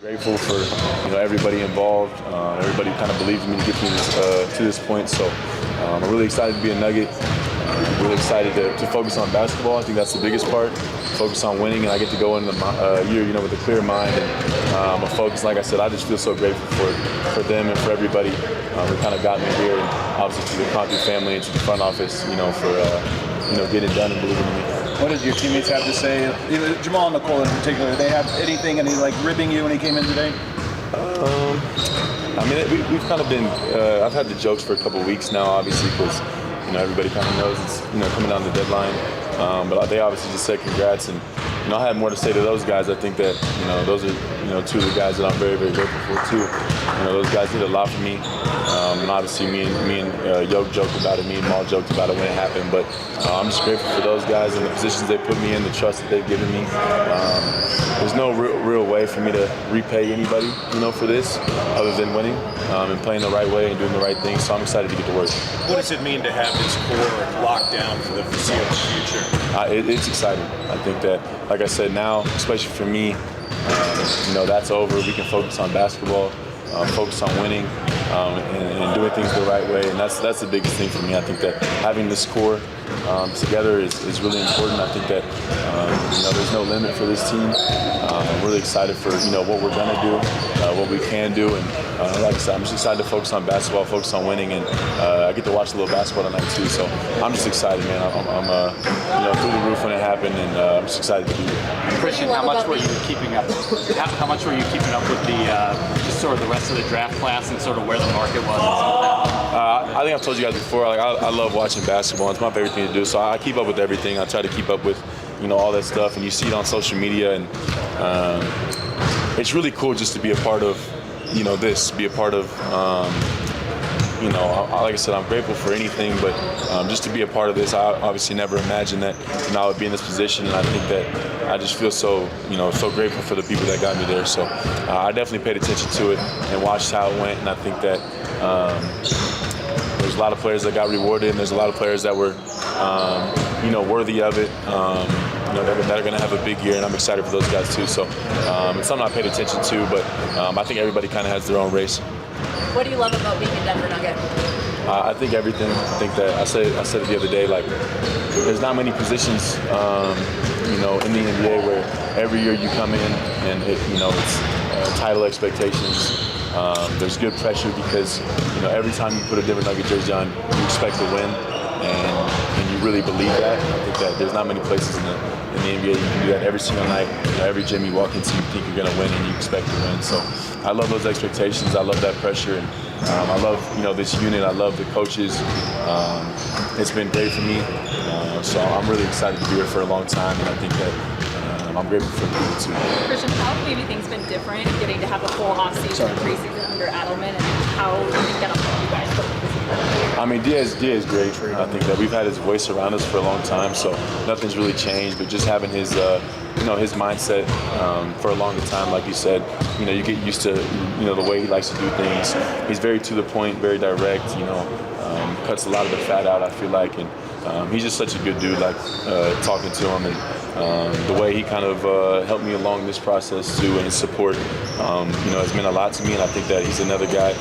Grateful for everybody involved. Everybody kind of believed in me to get me to this point. So I'm really excited to be a Nugget. Really excited to focus on basketball. I think that's the biggest part. Focus on winning, and I get to go into the year, with a clear mind and a focus. Like I said, I just feel so grateful for them and for everybody who kind of got me here, and obviously to the Conti family and to the front office, for getting it done and believing in me. What did your teammates have to say? Jamal and Nicole in particular, did they have anything, any ribbing you when he came in today? We've kind of been. I've had the jokes for a couple of weeks now, obviously, because everybody kind of knows it's coming down the deadline. But they obviously just said congrats, and I had more to say to those guys. I think that those are two of the guys that I'm very, very grateful for too. Those guys did a lot for me, and obviously me and Yoke joked about it. Me and Maul joked about it when it happened. But I'm just grateful for those guys and the positions they put me in, the trust that they've given me. There's no real way for me to repay anybody, for this, other than winning and playing the right way and doing the right thing. So I'm excited to get to work. What does it mean to have this core locked down for the foreseeable future? It's exciting. I think that, like I said, now, especially for me, that's over. We can focus on basketball, focus on winning, and doing things the right way. And that's the biggest thing for me. I think that having this core together is really important. I think that there's no limit for this team. I'm really excited for what we're gonna do, what we can do, and like I said, I'm just excited to focus on basketball, focus on winning, and I get to watch a little basketball tonight too. So I'm just excited, man. I'm through the roof when it happened, and I'm just excited to be here. Christian, how much were you keeping up? How much were you keeping up with the just sort of the rest of the draft class and sort of where the market was? And some of that? I think I've told you guys before. I love watching basketball. It's my favorite thing to do. So I keep up with everything. I try to keep up with all that stuff, and you see it on social media, and it's really cool just to be a part of be a part of. Like I said, I'm grateful for anything, but just to be a part of this, I obviously never imagined that I would be in this position, and I think that I just feel so grateful for the people that got me there. So I definitely paid attention to it and watched how it went, and I think that there's a lot of players that got rewarded, and there's a lot of players that were worthy of it. That are going to have a big year, and I'm excited for those guys too. So it's something I paid attention to, but I think everybody kind of has their own race. What do you love about being a Denver Nugget? I think everything. I think that I said it the other day. There's not many positions, in the NBA where every year you come in and it's title expectations. There's good pressure because every time you put a Denver Nugget jersey on, you expect to win, and you really believe that. I think that there's not many places in the NBA you can do that every single night. Every gym you walk into, you think you're going to win and you expect to win. So I love those expectations. I love that pressure, and I love this unit. I love the coaches. It's been great for me. So I'm really excited to be here for a long time, and I think that I'm grateful for the people too. Christian, how have maybe things been different getting to have a full off-season and preseason under Adelman, and how do you think that'll help you guys? Diaz great. I think that we've had his voice around us for a long time, so nothing's really changed. But just having his, his mindset for a longer time, like you said, you get used to, the way he likes to do things. He's very to the point, very direct. Cuts a lot of the fat out, I feel like, and he's just such a good dude. Talking to him and the way he kind of helped me along this process too, and his support, has meant a lot to me. And I think that he's another guy,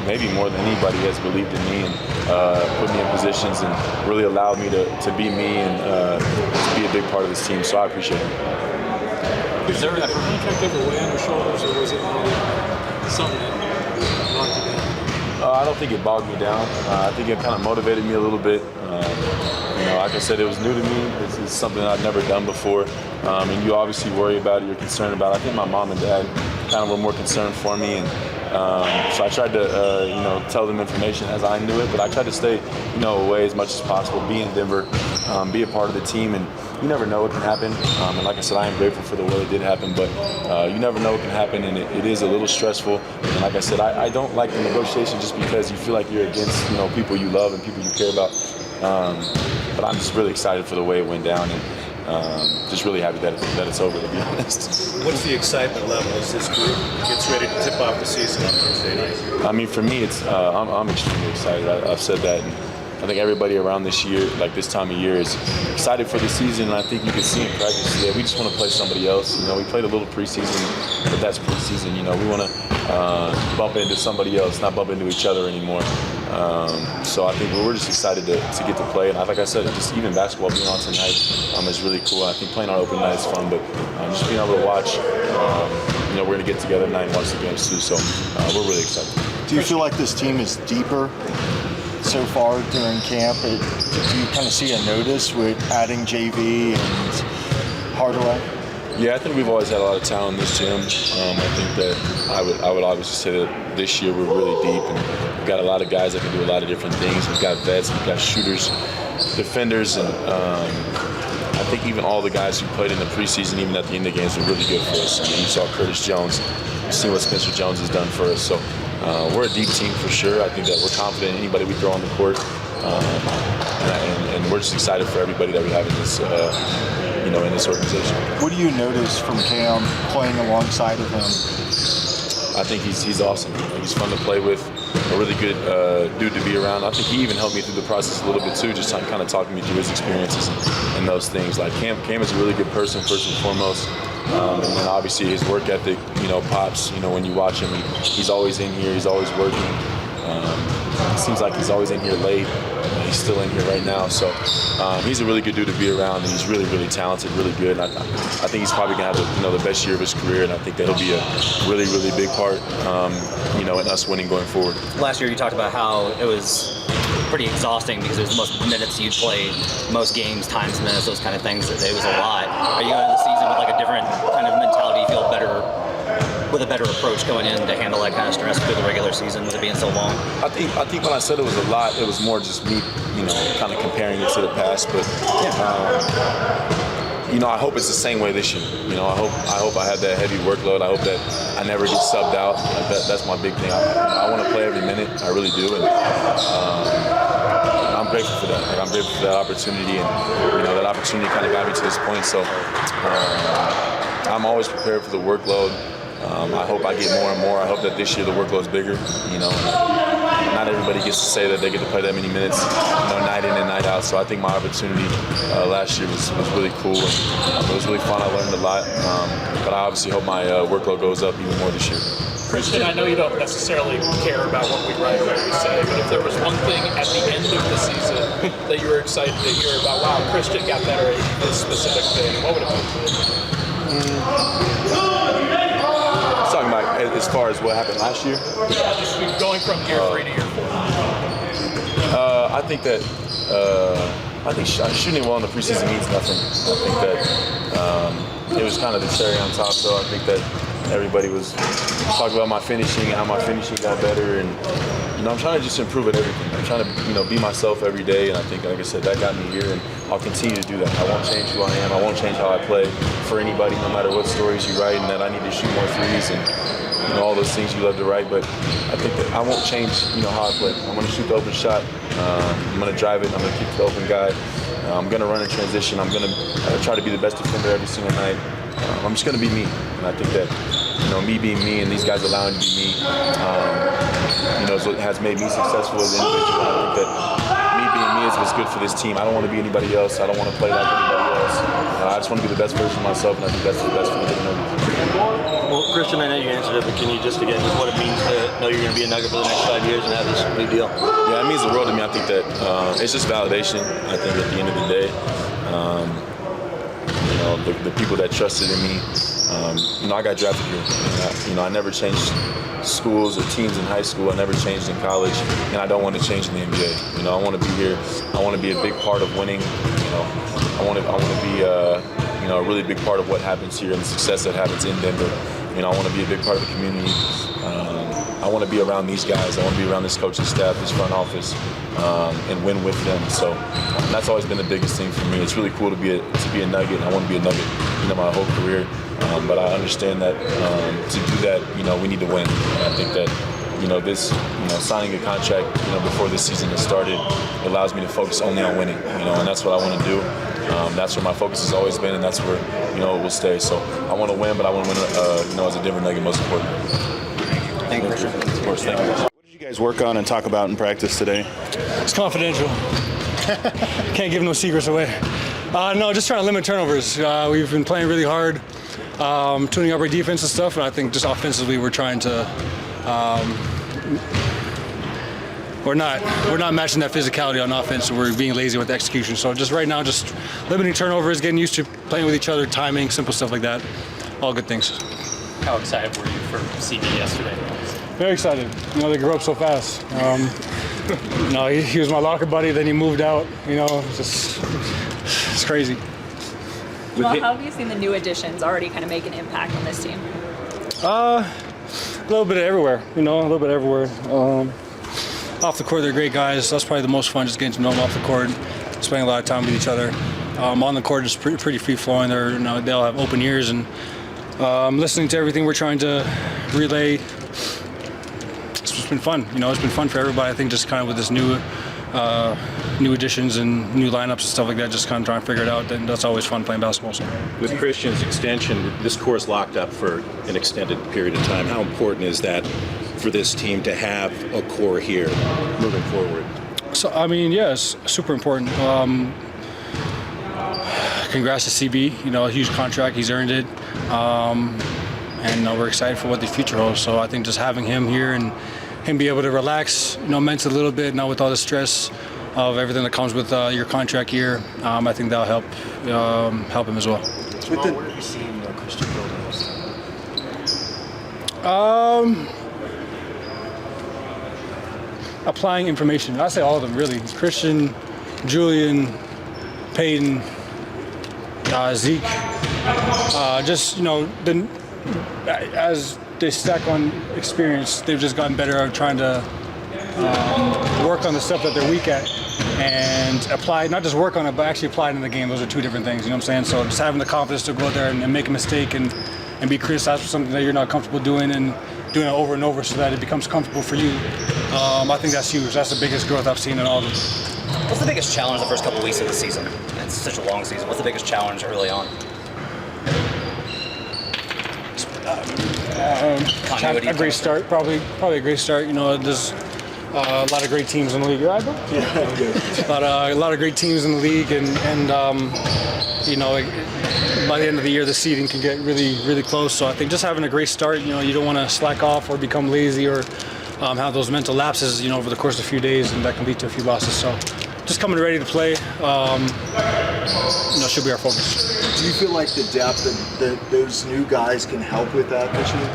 maybe more than anybody, has believed in me and put me in positions and really allowed me to be me and to be a big part of this team. So I appreciate it. Is there a contract ever weigh on your shoulders, or was it something that knocked you down? I don't think it bogged me down. I think it kind of motivated me a little bit. Like I said, it was new to me. It's something I've never done before. And you obviously worry about it, you're concerned about it. I think my mom and dad kind of were more concerned for me. And so I tried to, tell them information as I knew it. But I tried to stay, away as much as possible, be in Denver, be a part of the team. And you never know what can happen. And like I said, I am grateful for the way it did happen. But you never know what can happen, and it is a little stressful. And like I said, I don't like the negotiation just because you feel like you're against, people you love and people you care about. But I'm just really excited for the way it went down, and just really happy that it's over, to be honest. What's the excitement level as this group gets ready to tip off the season on Thursday night? For me, it's I'm extremely excited. I've said that, and I think everybody around this year, like this time of year, is excited for the season, and I think you can see in practice today, we just want to play somebody else. You know, we played a little preseason, but that's preseason. You know, we want to bump into somebody else, not bump into each other anymore. So I think we're just excited to get to play. And like I said, just even basketball being on tonight is really cool. I think playing on open night is fun, but just being able to watch, you know, we're going to get together tonight and watch the games too. So we're really excited. Do you feel like this team is deeper so far during camp? Do you kind of see a notice with adding JV and Hardaway? Yeah, I think we've always had a lot of talent in this gym. I think that I would obviously say that this year we're really deep, and we've got a lot of guys that can do a lot of different things. We've got vets, we've got shooters, defenders, and I think even all the guys who played in the preseason, even at the end of the games, were really good for us. I mean, you saw Curtis Jones. You've seen what Spencer Jones has done for us. So we're a deep team for sure. I think that we're confident in anybody we throw on the court, and we're just excited for everybody that we have in this. You know, in this organization. What do you notice from Cam playing alongside of him? I think he's awesome. He's fun to play with, a really good dude to be around. I think he even helped me through the process a little bit too, just kind of talking me through his experiences and those things. Like Cam is a really good person first and foremost, and then obviously his work ethic, you know, pops. You know, when you watch him, he's always in here. He's always working. It seems like he's always in here late. He's still in here right now, so he's a really good dude to be around, and he's really, really talented, really good. And I think he's probably gonna have the best year of his career, and I think that'll be a really, really big part, you know, in us winning going forward. Last year, you talked about how it was pretty exhausting because it was the most minutes you played, most games, times minutes, those kind of things. It was a lot. Are you going into the season with like a different kind of mentality? You feel better with a better approach going in to handle that kind of stress through the regular season with it being so long? I think when I said it was a lot, it was more just me, you know, kind of comparing it to the past. But you know, I hope it's the same way this year. You know, I hope I have that heavy workload. I hope that I never get subbed out. That's my big thing. I want to play every minute. I really do, and I'm grateful for that. Like, I'm grateful for that opportunity, and you know, that opportunity kind of got me to this point. So I'm always prepared for the workload. I hope I get more and more. I hope that this year the workload's bigger. You know, not everybody gets to say that they get to play that many minutes, you know, night in and night out. So I think my opportunity last year was really cool. And, it was really fun. I learned a lot. But I obviously hope my workload goes up even more this year. Christian, I know you don't necessarily care about what we write or what we say, but if there was one thing at the end of the season that you were excited to hear about, wow, Christian got better at this specific thing, what would it be? Talking about as far as what happened last year? Yeah, just going from year 3 to year 4. I think that shooting well in the preseason means nothing. I think that it was kind of the cherry on top, though. I think that everybody was talking about my finishing and how my finishing got better, and you know, I'm trying to just improve at everything. I'm trying to, you know, be myself every day, and I think, like I said, that got me here, and I'll continue to do that. I won't change who I am. I won't change how I play for anybody, no matter what stories you write, and that I need to shoot more threes and, you know, all those things you love to write. But I think that I won't change, you know, how I play. I'm going to shoot the open shot. I'm going to drive it. I'm going to keep the open guy. I'm going to run in transition. I'm going to try to be the best defender every single night. I'm just going to be me, and I think that, you know, me being me and these guys allowing me to be me, you know, has made me successful as an individual. I think that me being me is what's good for this team. I don't want to be anybody else. I don't want to play like anybody else. I just want to be the best version of myself, and I think that's the best for the Nuggets. Well, Christian, I know you answered it, but can you just what it means to know you're going to be a Nugget for the next 5 years and have this big deal? Yeah, it means the world to me. I think that it's just validation. I think at the end of the day, you know, the people that trusted in me, you know, I got drafted here. You know, I never changed schools or teams in high school. I never changed in college, and I don't want to change in the NBA. You know, I want to be here. I want to be a big part of winning. You know, I want to be you know, a really big part of what happens here and the success that happens in Denver. You know, I want to be a big part of the community. I want to be around these guys. I want to be around this coaching staff, this front office, and win with them. So that's always been the biggest thing for me. It's really cool to be a Nugget. I want to be a Nugget, you know, my whole career. But I understand that to do that, you know, we need to win. And I think that, you know, signing a contract, you know, before this season has started allows me to focus only on winning. You know, and that's what I want to do. That's where my focus has always been, and that's where, you know, it will stay. So I want to win, but I want to win, you know, as a Denver Nugget, most important. Thank you. Of course, thank you. What did you guys guys work on and talk about in practice today? It's confidential. Can't give no secrets away. No, just trying to limit turnovers. We've been playing really hard, tuning up our defense and stuff, and I think just offensively we're trying to we're not matching that physicality on offense, so we're being lazy with the execution. So just right now, just limiting turnovers, getting used to playing with each other, timing, simple stuff like that. All good things. How excited were you for CB yesterday? Very excited. They grew up so fast. He was my locker buddy, then he moved out. It's crazy. Well, how have you seen the new additions already kind of make an impact on this team? A little bit of everywhere, a little bit everywhere. Off the court, they're great guys. That's probably the most fun, just getting to know them off the court, spending a lot of time with each other. On the court, it's pretty free-flowing. They all have open ears, and listening to everything we're trying to relay. It's just been fun. It's been fun for everybody. I think just kind of with this new additions and new lineups and stuff like that, just kind of trying to figure it out. And that's always fun playing basketball. So. With Christian's extension, this core's locked up for an extended period of time. How important is that for this team to have a core here moving forward? So, it's super important. Congrats to CB, a huge contract, he's earned it. And we're excited for what the future holds. So I think just having him here and him be able to relax, mentally a little bit, not with all the stress of everything that comes with your contract here, I think that'll help him as well. Where have you seen Christian buildings? Applying information. I say all of them, really. Christian, Julian, Peyton, Zeke. As they stack on experience, they've just gotten better at trying to work on the stuff that they're weak at and apply, not just work on it, but actually apply it in the game. Those are two different things, So just having the confidence to go out there and make a mistake and be criticized for something that you're not comfortable doing and doing it over and over so that it becomes comfortable for you. I think that's huge. That's the biggest growth I've seen in all of them. What's the biggest challenge the first couple of weeks of the season? It's such a long season. What's the biggest challenge early on? A great start, probably a great start. There's a lot of great teams in the league. You all right, bro? Yeah, a lot of great teams in the league, and by the end of the year, the seeding can get really, really close. So I think just having a great start, you don't want to slack off or become lazy or have those mental lapses, over the course of a few days, and that can lead to a few losses. So just coming ready to play, should be our focus. Do you feel like the depth that those new guys can help with that this year?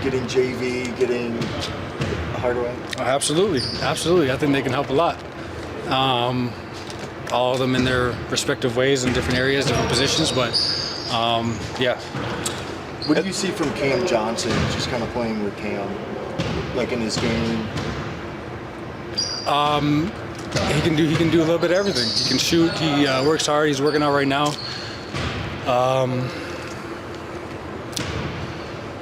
Getting JV, getting Hardaway? Absolutely. I think they can help a lot. All of them in their respective ways in different areas, different positions, but yeah. What do you see from Cam Johnson, just kind of playing with Cam, like in his game? He can do a little bit of everything. He can shoot. He works hard. He's working out right now.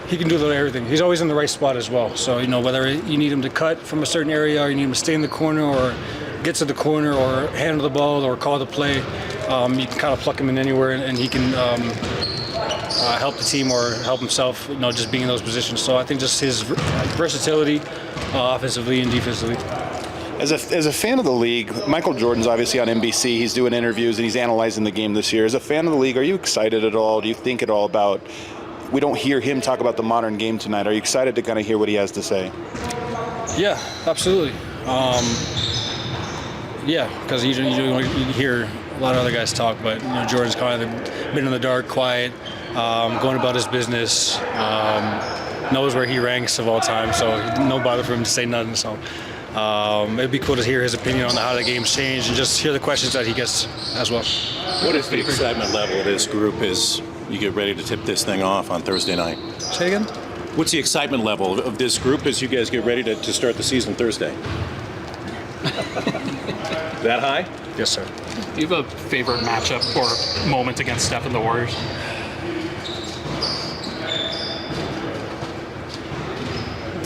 He can do a little everything. He's always in the right spot as well. So whether you need him to cut from a certain area, or you need him to stay in the corner, or get to the corner, or handle the ball, or call the play, you can kind of pluck him in anywhere, and he can help the team or help himself. Just being in those positions. So I think just his versatility, offensively and defensively. As a fan of the league, Michael Jordan's obviously on NBC. He's doing interviews and he's analyzing the game this year. As a fan of the league, are you excited at all? Do you think at all about? We don't hear him talk about the modern game tonight. Are you excited to kind of hear what he has to say? Yeah, absolutely. Because you hear a lot of other guys talk, but Jordan's kind of been in the dark, quiet, going about his business, knows where he ranks of all time, so no bother for him to say nothing. So. It'd be cool to hear his opinion on how the game's changed and just hear the questions that he gets as well. What is the excitement level of this group as you get ready to tip this thing off on Thursday night? Say again? What's the excitement level of this group as you guys get ready to start the season Thursday? That high? Yes, sir. Do you have a favorite matchup or moment against Steph and the Warriors?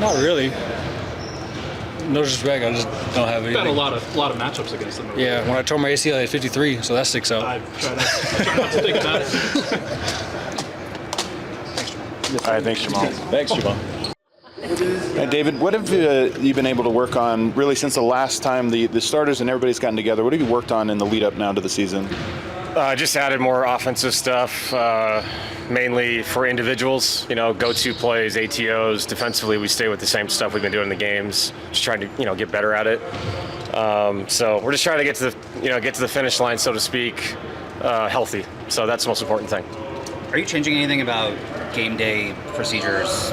Not really. No disrespect, I just don't have anything. You've had a lot of matchups against them. Yeah, when I tore my ACL, I had 53, so that sticks out. I try not to think about it. All right, thanks, Jamal. Thanks, Jamal. David, what have you been able to work on really since the last time the starters and everybody's gotten together? What have you worked on in the lead up now to the season? Just added more offensive stuff, mainly for individuals, go-to plays, ATOs. Defensively, we stay with the same stuff we've been doing in the games, just trying to, get better at it. So we're just trying to get to the finish line, so to speak, healthy. So that's the most important thing. Are you changing anything about game day procedures,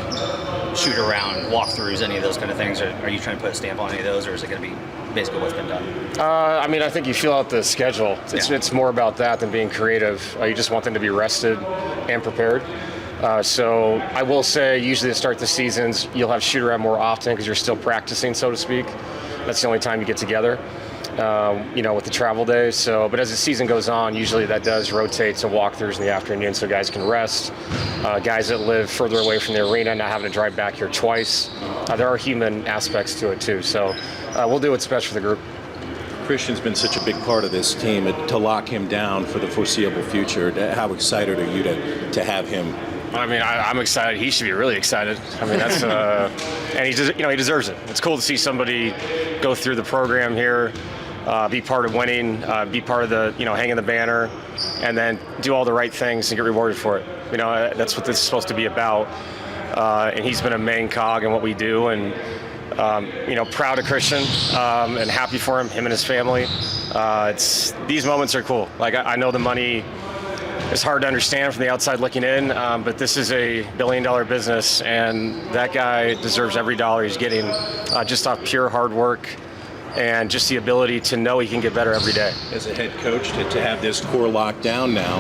shoot around, walkthroughs, any of those kind of things? Or are you trying to put a stamp on any of those, or is it going to be basically what's been done? I think you fill out the schedule. It's more about that than being creative. You just want them to be rested and prepared. So I will say, usually to start the seasons, you'll have shoot around more often because you're still practicing, so to speak. That's the only time you get together, with the travel days. So, but as the season goes on, usually that does rotate to walkthroughs in the afternoon so guys can rest. Guys that live further away from the arena, not having to drive back here twice. There are human aspects to it too. So we'll do what's best for the group. Christian's been such a big part of this team. To lock him down for the foreseeable future, how excited are you to have him? I'm excited. He should be really excited. That's and he deserves it. It's cool to see somebody go through the program here, be part of winning, be part of the hanging the banner, and then do all the right things and get rewarded for it. That's what this is supposed to be about. And he's been a main cog in what we do, and proud of Christian and happy for him and his family. These moments are cool. I know the money. It's hard to understand from the outside looking in, but this is a billion-dollar business, and that guy deserves every dollar he's getting, just off pure hard work and just the ability to know he can get better every day. As a head coach, to have this core locked down now,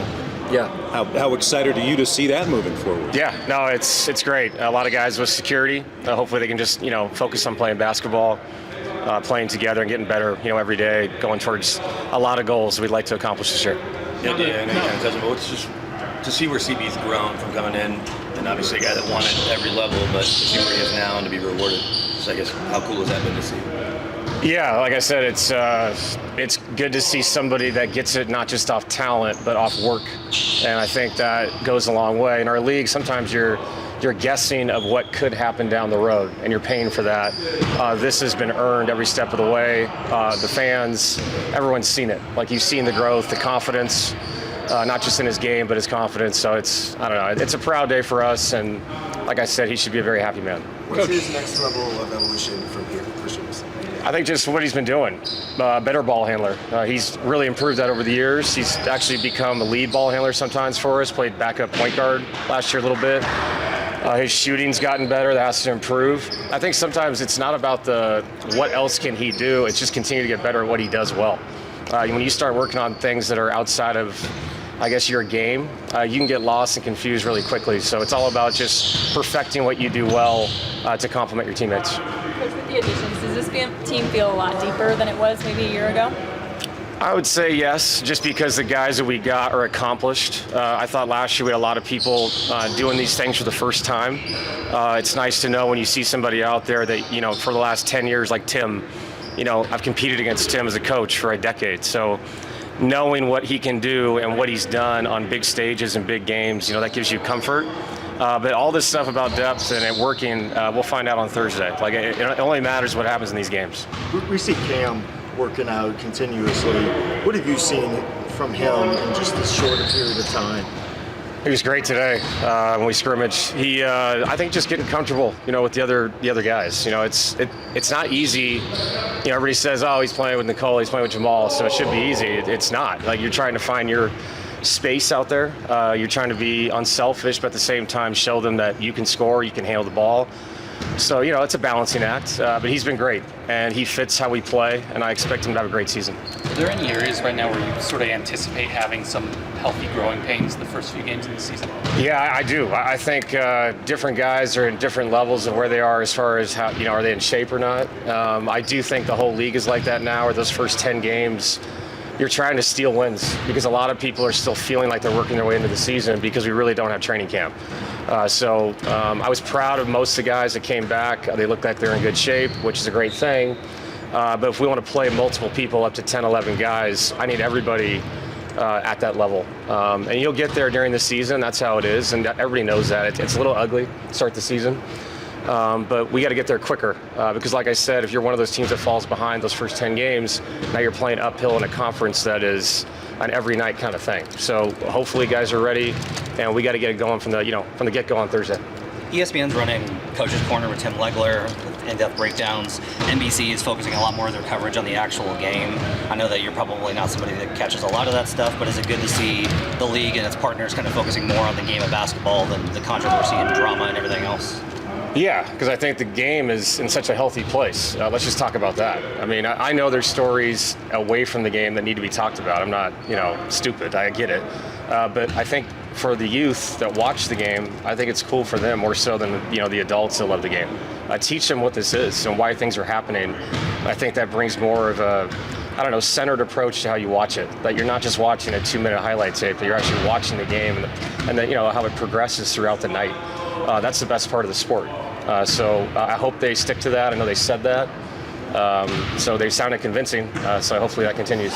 yeah. How excited are you to see that moving forward? Yeah, no, it's great. A lot of guys with security. Hopefully they can just focus on playing basketball, playing together and getting better every day, going towards a lot of goals we'd like to accomplish this year. Yeah, I know you kind of touched on it, but it's just to see where CB's grown from coming in, and obviously a guy that won at every level, but to see where he is now and to be rewarded. So I guess how cool has that been to see? Yeah, like I said, it's good to see somebody that gets it not just off talent but off work, and I think that goes a long way. In our league, sometimes you're guessing of what could happen down the road, and you're paying for that. This has been earned every step of the way. The fans, everyone's seen it. You've seen the growth, the confidence, not just in his game, but his confidence. So it's a proud day for us, and like I said, he should be a very happy man. What's his next level of evolution from here, Christian? I think just what he's been doing, better ball handler. He's really improved that over the years. He's actually become a lead ball handler sometimes for us, played backup point guard last year a little bit. His shooting's gotten better. That has to improve. I think sometimes it's not about what else can he do. It's just continue to get better at what he does well. When you start working on things that are outside of, I guess, your game, you can get lost and confused really quickly. So it's all about just perfecting what you do well to complement your teammates. Coach, with the additions, does this team feel a lot deeper than it was maybe a year ago? I would say yes, just because the guys that we got are accomplished. I thought last year we had a lot of people doing these things for the first time. It's nice to know when you see somebody out there that, for the last 10 years, like Tim, I've competed against Tim as a coach for a decade. So knowing what he can do and what he's done on big stages and big games, that gives you comfort. But all this stuff about depth and it working, we'll find out on Thursday. It only matters what happens in these games. We see Cam working out continuously. What have you seen from him in just a shorter period of time? He was great today when we scrimmaged. He, I think, just getting comfortable, with the other guys. It's not easy. Everybody says, oh, he's playing with Nicole, he's playing with Jamal, so it should be easy. It's not. You're trying to find your space out there. You're trying to be unselfish, but at the same time show them that you can score, you can handle the ball. So, it's a balancing act, but he's been great, and he fits how we play, and I expect him to have a great season. Are there any areas right now where you sort of anticipate having some healthy growing pains the first few games of the season? Yeah, I do. I think different guys are in different levels of where they are as far as how, are they in shape or not. I do think the whole league is like that now, where those first 10 games, you're trying to steal wins because a lot of people are still feeling like they're working their way into the season because we really don't have training camp. So I was proud of most of the guys that came back. They look like they're in good shape, which is a great thing. But if we want to play multiple people up to 10, 11 guys, I need everybody at that level. And you'll get there during the season. That's how it is. And everybody knows that. It's a little ugly to start the season. but we got to get there quicker because, like I said, if you're one of those teams that falls behind those first 10 games, now you're playing uphill in a conference that is an every night kind of thing. So hopefully guys are ready, and we got to get it going from the get-go on Thursday. ESPN's running Coach's Corner with Tim Legler, in-depth breakdowns. NBC is focusing a lot more of their coverage on the actual game. I know that you're probably not somebody that catches a lot of that stuff, but is it good to see the league and its partners kind of focusing more on the game of basketball than the controversy and drama and everything else? Yeah, because I think the game is in such a healthy place. Let's just talk about that. I mean, I know there's stories away from the game that need to be talked about. I'm not, stupid. I get it. But I think for the youth that watch the game, I think it's cool for them more so than, the adults that love the game. Teach them what this is and why things are happening. I think that brings more of a, centered approach to how you watch it. That you're not just watching a 2-minute highlight tape, that you're actually watching the game and how it progresses throughout the night. That's the best part of the sport. So I hope they stick to that. I know they said that. So they sounded convincing. So hopefully that continues.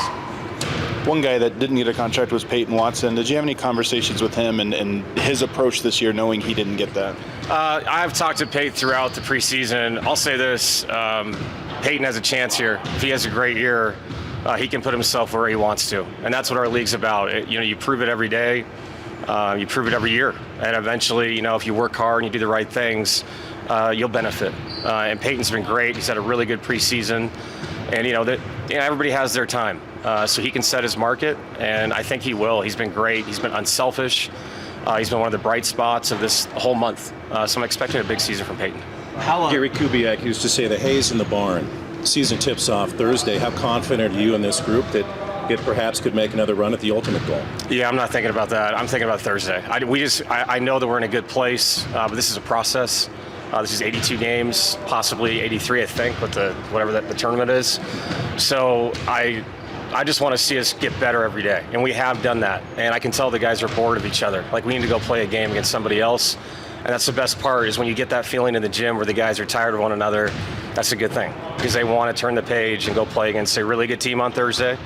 One guy that didn't get a contract was Peyton Watson. Did you have any conversations with him and his approach this year, knowing he didn't get that? I've talked to Peyton throughout the preseason. I'll say this, Peyton has a chance here. If he has a great year, he can put himself where he wants to. And that's what our league's about. You prove it every day. You prove it every year. And eventually, if you work hard and you do the right things, you'll benefit. And Peyton's been great. He's had a really good preseason. And, everybody has their time. So he can set his market, and I think he will. He's been great. He's been unselfish. He's been one of the bright spots of this whole month. So I'm expecting a big season from Peyton. Gary Kubiak used to say the hay's in the barn. Season tips off Thursday. How confident are you in this group that it perhaps could make another run at the ultimate goal? Yeah, I'm not thinking about that. I'm thinking about Thursday. I know that we're in a good place, but this is a process. This is 82 games, possibly 83, I think, with whatever the tournament is. So I just want to see us get better every day, and we have done that. And I can tell the guys are bored of each other. Like, we need to go play a game against somebody else. And that's the best part, is when you get that feeling in the gym where the guys are tired of one another. That's a good thing, because they want to turn the page and go play against a really good team on Thursday.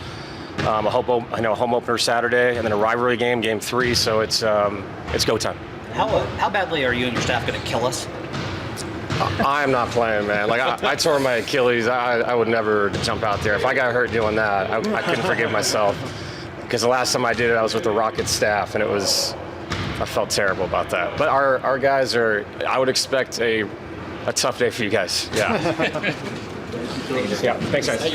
A home opener Saturday, and then a rivalry game, game 3. So it's go time. How badly are you and your staff going to kill us? I'm not playing, man. Like, I tore my Achilles. I would never jump out there. If I got hurt doing that, I couldn't forgive myself. Because the last time I did it, I was with the Rockets staff, and I felt terrible about that. But our guys I would expect a tough day for you guys. Yeah. Yeah. Thanks, guys.